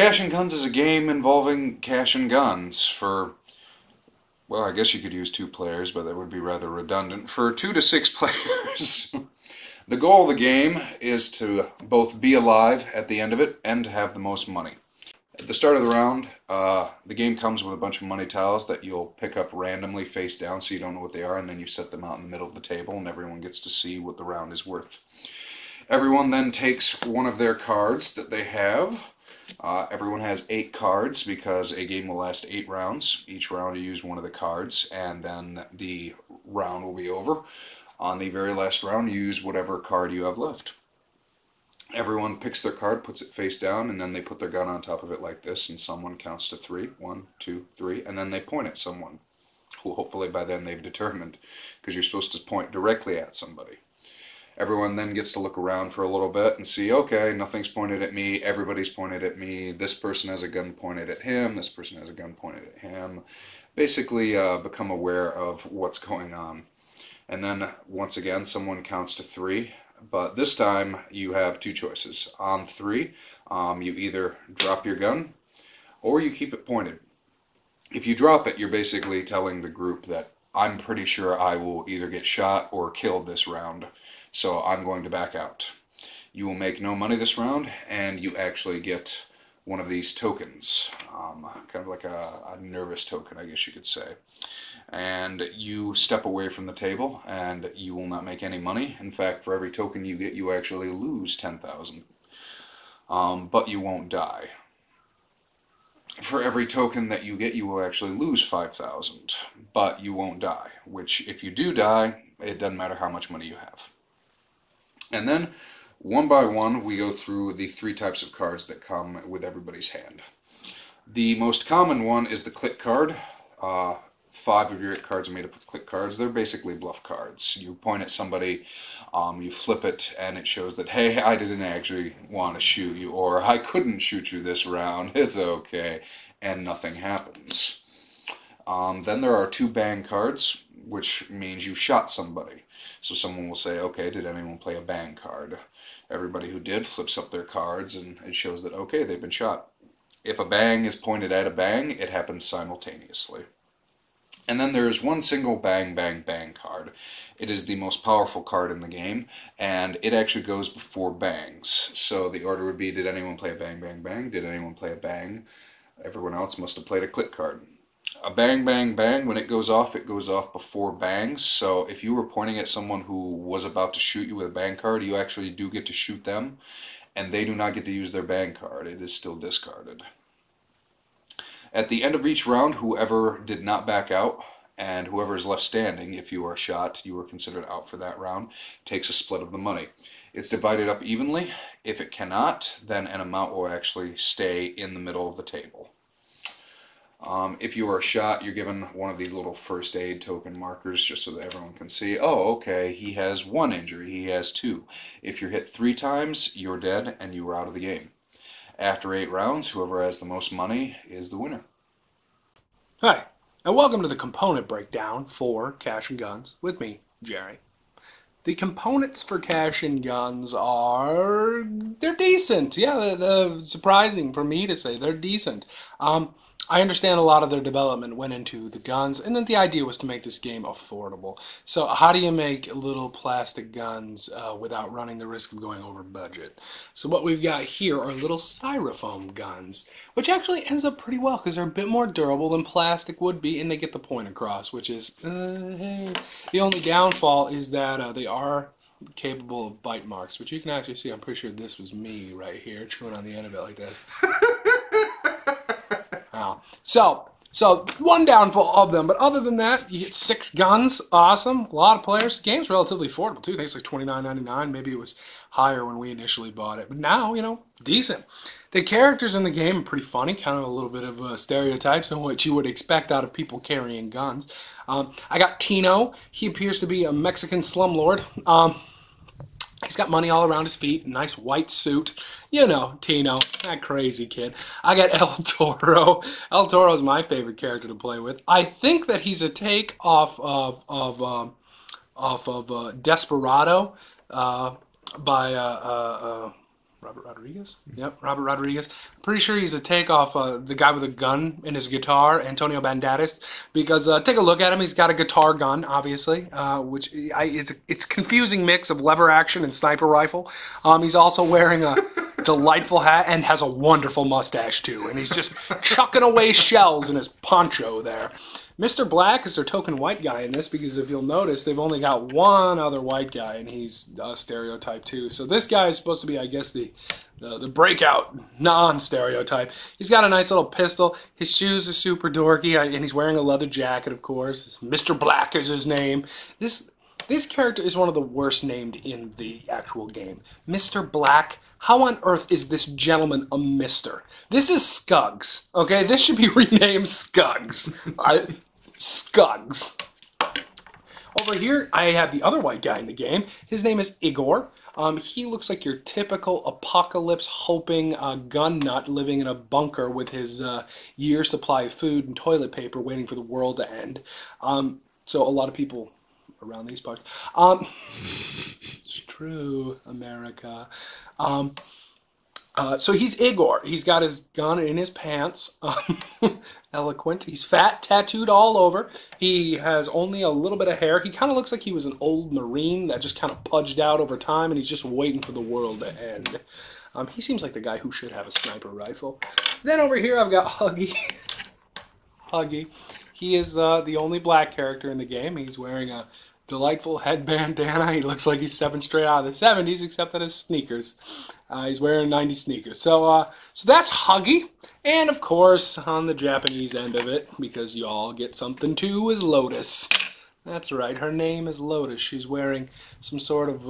Cash and Guns is a game involving cash and guns for, well, I guess you could use 2 players, but that would be rather redundant. For 2 to 6 players. The goal of the game is to both be alive at the end of it and to have the most money. At the start of the round, the game comes with a bunch of money tiles that you'll pick up randomly face down so you don't know what they are, and then you set them out in the middle of the table and everyone gets to see what the round is worth. Everyone then takes one of their cards that they have. Everyone has 8 cards because a game will last 8 rounds. Each round you use one of the cards and then the round will be over. On the very last round you use whatever card you have left. Everyone picks their card, puts it face down, and then they put their gun on top of it like this, and someone counts to 3. 1, 2, 3, and then they point at someone, who hopefully by then they've determined, because you're supposed to point directly at somebody. Everyone then gets to look around for a little bit and see, okay, nothing's pointed at me, everybody's pointed at me, this person has a gun pointed at him, this person has a gun pointed at him. Basically become aware of what's going on. And then, once again, someone counts to 3, but this time you have 2 choices. On 3, you either drop your gun or you keep it pointed. If you drop it, you're basically telling the group that I'm pretty sure I will either get shot or killed this round, so I'm going to back out. You will make no money this round, and you actually get one of these tokens, kind of like a nervous token, I guess you could say. And you step away from the table, and you will not make any money. In fact, for every token you get, you actually lose 10,000. But you won't die. For every token that you get, you will actually lose 5,000, but you won't die, which if you do die, it doesn't matter how much money you have. And then, one by one, we go through the 3 types of cards that come with everybody's hand. The most common one is the click card. 5 of your cards are made up of click cards. They're basically bluff cards. You point at somebody, you flip it, and it shows that, hey, I didn't actually want to shoot you, or I couldn't shoot you this round, it's okay, and nothing happens. Then there are 2 bang cards, which means you shot somebody. So someone will say, okay, did anyone play a bang card? Everybody who did flips up their cards, and it shows that, okay, they've been shot. If a bang is pointed at a bang, it happens simultaneously. And then there is one single bang, bang, bang card. It is the most powerful card in the game, and it actually goes before bangs. So the order would be, did anyone play a bang, bang, bang? Did anyone play a bang? Everyone else must have played a click card. A bang, bang, bang, when it goes off before bangs. So if you were pointing at someone who was about to shoot you with a bang card, you actually do get to shoot them, and they do not get to use their bang card. It is still discarded. At the end of each round, whoever did not back out, and whoever is left standing, if you are shot, you are considered out for that round, takes a split of the money. It's divided up evenly. If it cannot, then an amount will actually stay in the middle of the table. If you are shot, you're given one of these little first aid token markers just so that everyone can see, oh, okay, he has 1 injury, he has 2. If you're hit 3 times, you're dead and you are out of the game. After 8 rounds, whoever has the most money is the winner. Hi, and welcome to the component breakdown for Cash and Guns with me, Jerry. The components for Cash and Guns they're decent. Yeah, they're surprising for me to say. They're decent. I understand a lot of their development went into the guns, and then the idea was to make this game affordable. So how do you make little plastic guns without running the risk of going over budget? So what we've got here are little styrofoam guns, which actually ends up pretty well because they're a bit more durable than plastic would be, and they get the point across, which is, hey. The only downfall is that they are capable of bite marks, which you can actually see. I'm pretty sure this was me right here, chewing on the end of it like this. So one downfall of them, but other than that, you get 6 guns, awesome, a lot of players. The game's relatively affordable too. I think it's like $29.99. Maybe it was higher when we initially bought it, but now, you know, decent. The characters in the game are pretty funny, kind of a little bit of stereotypes on what you would expect out of people carrying guns. I got Tino. He appears to be a Mexican slumlord. He's got money all around his feet, nice white suit. You know, Tino, that crazy kid. I got El Toro. El Toro is my favorite character to play with. I think that he's a take off of Desperado by Robert Rodriguez? Yep, Robert Rodriguez. Pretty sure he's a takeoff the guy with a gun and his guitar, Antonio Banderas. Because take a look at him. He's got a guitar gun, obviously, which it's a confusing mix of lever action and sniper rifle. He's also wearing a delightful hat and has a wonderful mustache, too. And he's just chucking away shells in his poncho there. Mr. Black is their token white guy in this because if you'll notice, they've only got one other white guy, and he's a stereotype too. So this guy is supposed to be, I guess, the breakout non-stereotype. He's got a nice little pistol. His shoes are super dorky, and he's wearing a leather jacket, of course. Mr. Black is his name. This character is one of the worst named in the actual game. Mr. Black. How on earth is this gentleman a mister? This is Scuggs, okay? This should be renamed Scuggs. Scuggs. Over here, I have the other white guy in the game. His name is Igor. He looks like your typical apocalypse-hoping gun nut living in a bunker with his year supply of food and toilet paper waiting for the world to end. So a lot of people around these parts. It's true, America. So he's Igor. He's got his gun in his pants. Eloquent. He's fat, tattooed all over. He has only a little bit of hair. He kind of looks like he was an old Marine that just kind of pudged out over time, and he's just waiting for the world to end. He seems like the guy who should have a sniper rifle. Then over here I've got Huggy. Huggy. He is the only black character in the game. He's wearing a delightful head bandana. He looks like he's stepping straight out of the 70s, except that his sneakers. He's wearing 90s sneakers. So that's Huggy. And of course, on the Japanese end of it, because y'all get something too, is Lotus. That's right, her name is Lotus. She's wearing some sort of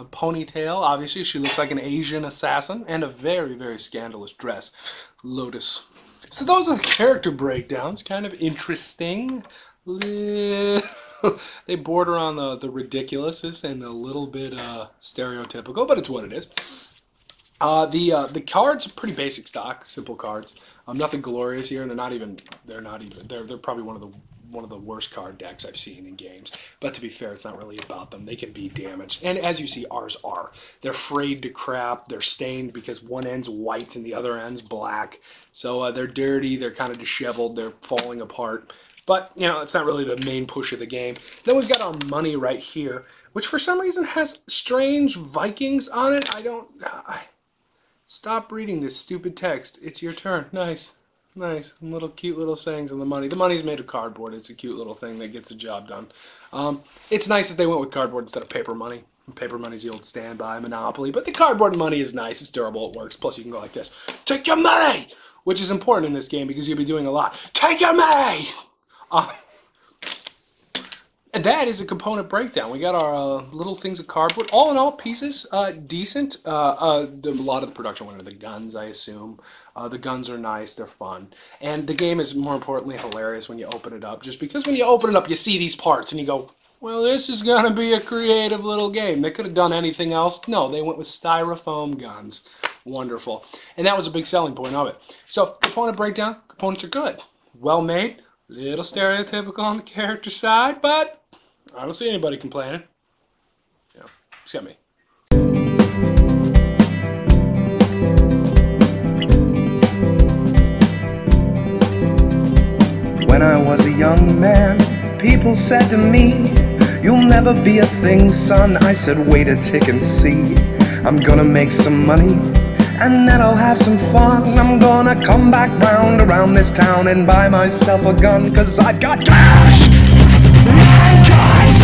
ponytail. Obviously, she looks like an Asian assassin, and a very, very scandalous dress. Lotus. So those are the character breakdowns. Kind of interesting. They border on the ridiculous and a little bit stereotypical, but it's what it is. The cards are pretty basic stock, simple cards. Nothing glorious here, and they're probably one of the worst card decks I've seen in games. But to be fair, it's not really about them. They can be damaged, and as you see, ours are. They're frayed to crap. They're stained because one end's white and the other end's black. So they're dirty. They're kind of disheveled. They're falling apart. But, you know, it's not really the main push of the game. Then we've got our money right here, which for some reason has strange Vikings on it. Stop reading this stupid text. It's your turn. Nice. Nice. Little cute little sayings on the money. The money's made of cardboard. It's a cute little thing that gets the job done. It's nice that they went with cardboard instead of paper money. Paper money's the old standby Monopoly, but the cardboard money is nice. It's durable. It works. Plus, you can go like this. Take your money! Which is important in this game because you'll be doing a lot. Take your money! And that is a component breakdown. We got our little things of cardboard. All in all, pieces decent. A lot of the production went into the guns, I assume. The guns are nice. They're fun. And the game is, more importantly, hilarious when you open it up. Just because when you open it up, you see these parts and you go, well, this is going to be a creative little game. They could have done anything else. No, they went with styrofoam guns. Wonderful. And that was a big selling point of it. So, component breakdown. Components are good. Well made. Little stereotypical on the character side, but I don't see anybody complaining. Yeah, except me. When I was a young man, people said to me, you'll never be a thing, son. I said, wait a tick and see. I'm gonna make some money, and then I'll have some fun. I'm gonna come back round around this town and buy myself a gun, 'cause I've got cash and guns.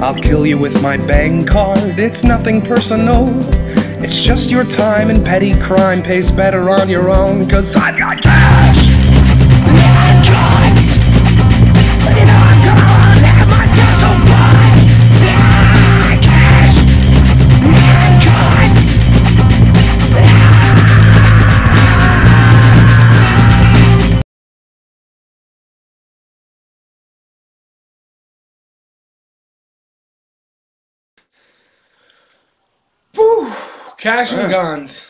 I'll kill you with my bang card, it's nothing personal. It's just your time, and petty crime pays better on your own, 'cause I've got cash and guns. You know I'm gonna have myself a buy. Cash and guns. Whew. Cash and guns.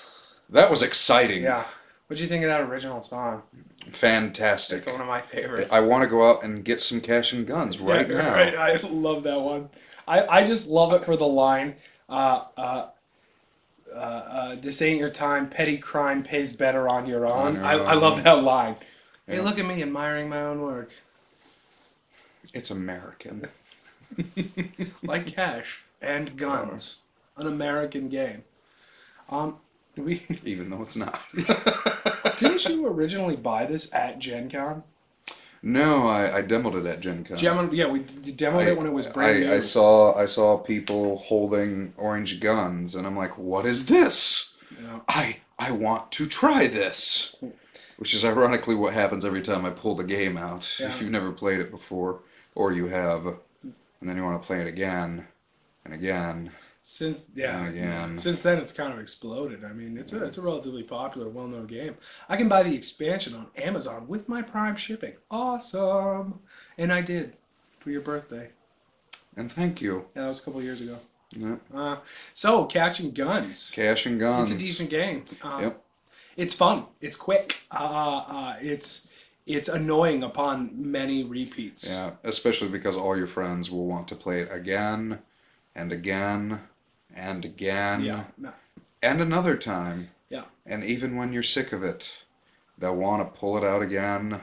That was exciting. Yeah. What'd you think of that original song? Fantastic. It's one of my favorites. I want to go out and get some cash and guns right now. Right. I love that one. I just love it for the line. This ain't your time. Petty crime pays better on your own. I love that line. Yeah. Hey, look at me admiring my own work. It's American. Like cash and guns. An American game. Even though it's not. Didn't you originally buy this at Gen Con? No, I demoed it at Gen Con. Yeah, we demoed it when it was brand new. I saw people holding orange guns, and I'm like, what is this? Yeah. I want to try this. Which is ironically what happens every time I pull the game out. Yeah. If you've never played it before, or you have, and then you want to play it again and again. Since then, it's kind of exploded. I mean, it's a relatively popular, well-known game. I can buy the expansion on Amazon with my Prime shipping. Awesome! And I did for your birthday. And thank you. Yeah, that was a couple of years ago. Yeah. So, Cash and Guns. Cash and Guns. It's a decent game. Yep. It's fun. It's quick. It's annoying upon many repeats. Yeah, especially because all your friends will want to play it again and again and again. Yeah. And another time. Yeah. And even when you're sick of it, they'll want to pull it out again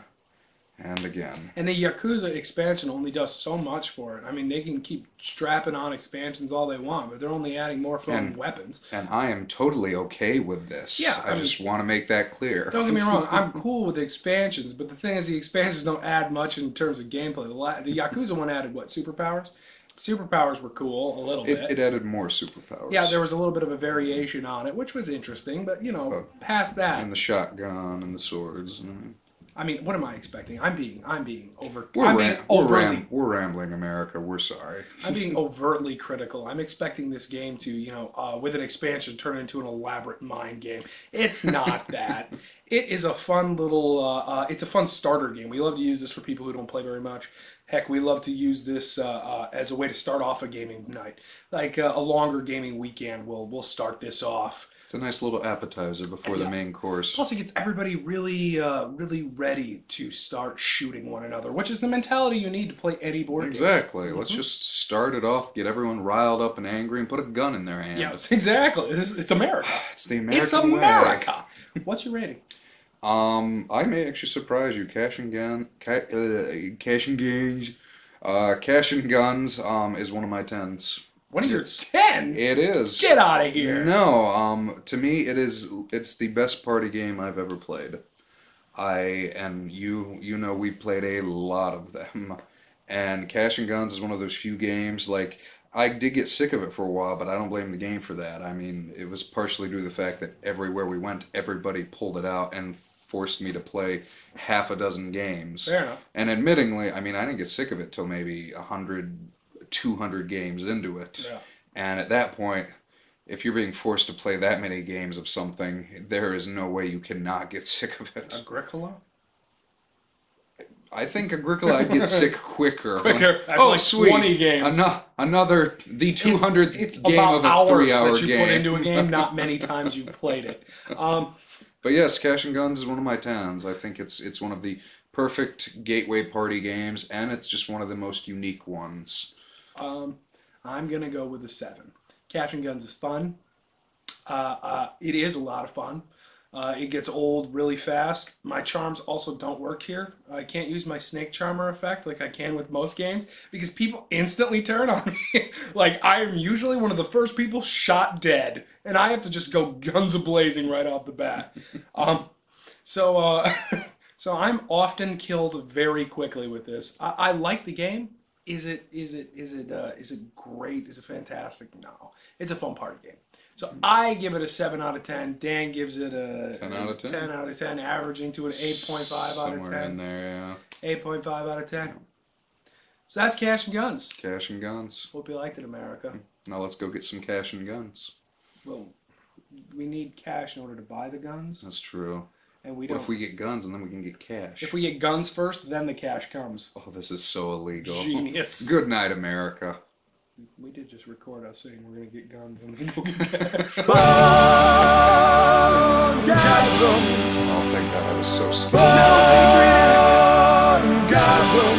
and again. And the Yakuza expansion only does so much for it. I mean, they can keep strapping on expansions all they want, but they're only adding more fun weapons. And I am totally okay with this. Yeah, I just want to make that clear. Don't get me wrong, I'm cool with the expansions, but the thing is the expansions don't add much in terms of gameplay. The Yakuza one added, what, superpowers? Superpowers were cool, a little bit. It added more superpowers. Yeah, there was a little bit of a variation on it, which was interesting, but, past that. And the shotgun and the swords. I mean, what am I expecting? I'm being over. We're rambling, America. We're sorry. I'm being overtly critical. I'm expecting this game to, with an expansion, turn into an elaborate mind game. It's not that. It is a fun little. It's a fun starter game. We love to use this for people who don't play very much. Heck, we love to use this as a way to start off a gaming night, like a longer gaming weekend. We'll start this off. It's a nice little appetizer before the main course. Plus, it gets everybody really, really ready to start shooting one another, which is the mentality you need to play any board game. Exactly. Let's just start it off, get everyone riled up and angry, and put a gun in their hand. Yes, exactly. It's America. It's the American It's America. Way. What's your rating? I may actually surprise you. Cash and Guns is one of my 10s. One of your 10s? It is. Get out of here. No, to me it's the best party game I've ever played. We've played a lot of them. And Cash and Guns is one of those few games, like, I did get sick of it for a while, but I don't blame the game for that. I mean, it was partially due to the fact that everywhere we went, everybody pulled it out and forced me to play half a dozen games. Fair enough. And admittingly, I mean, I didn't get sick of it till maybe 100, 200 games into it. Yeah. And at that point, if you're being forced to play that many games of something, there is no way you cannot get sick of it. Agricola? I think Agricola I'd get sick quicker. Like sweet. 20 games. The 200th it's game of a 3-hour that you put into a game, not many times you've played it. But yes, Cash and Guns is one of my 10s. I think it's one of the perfect gateway party games, and it's just one of the most unique ones. I'm going to go with a 7. Cash and Guns is fun. It is a lot of fun. It gets old really fast. My charms also don't work here. I can't use my snake charmer effect like I can with most games because people instantly turn on me. Like, I am usually one of the first people shot dead, and I have to just go guns a-blazing right off the bat. So I'm often killed very quickly with this. I like the game. Is it great? Is it fantastic? No. It's a fun party game. So I give it a 7 out of 10. Dan gives it a 10 out of 10. 10 out of 10, averaging to an 8.5 out of 10. Somewhere in there, yeah. 8.5 out of 10. So that's Cash and Guns. Cash and Guns. Hope you liked it, America. Now let's go get some Cash and Guns. Well, we need cash in order to buy the guns. That's true. And we What don't. if we get guns and then we can get cash? If we get guns first, then the cash comes. Oh, this is so illegal. Genius. Good night, America. We did just record us saying we're going to get guns and then we'll get cash. Boardgasm. Boardgasm.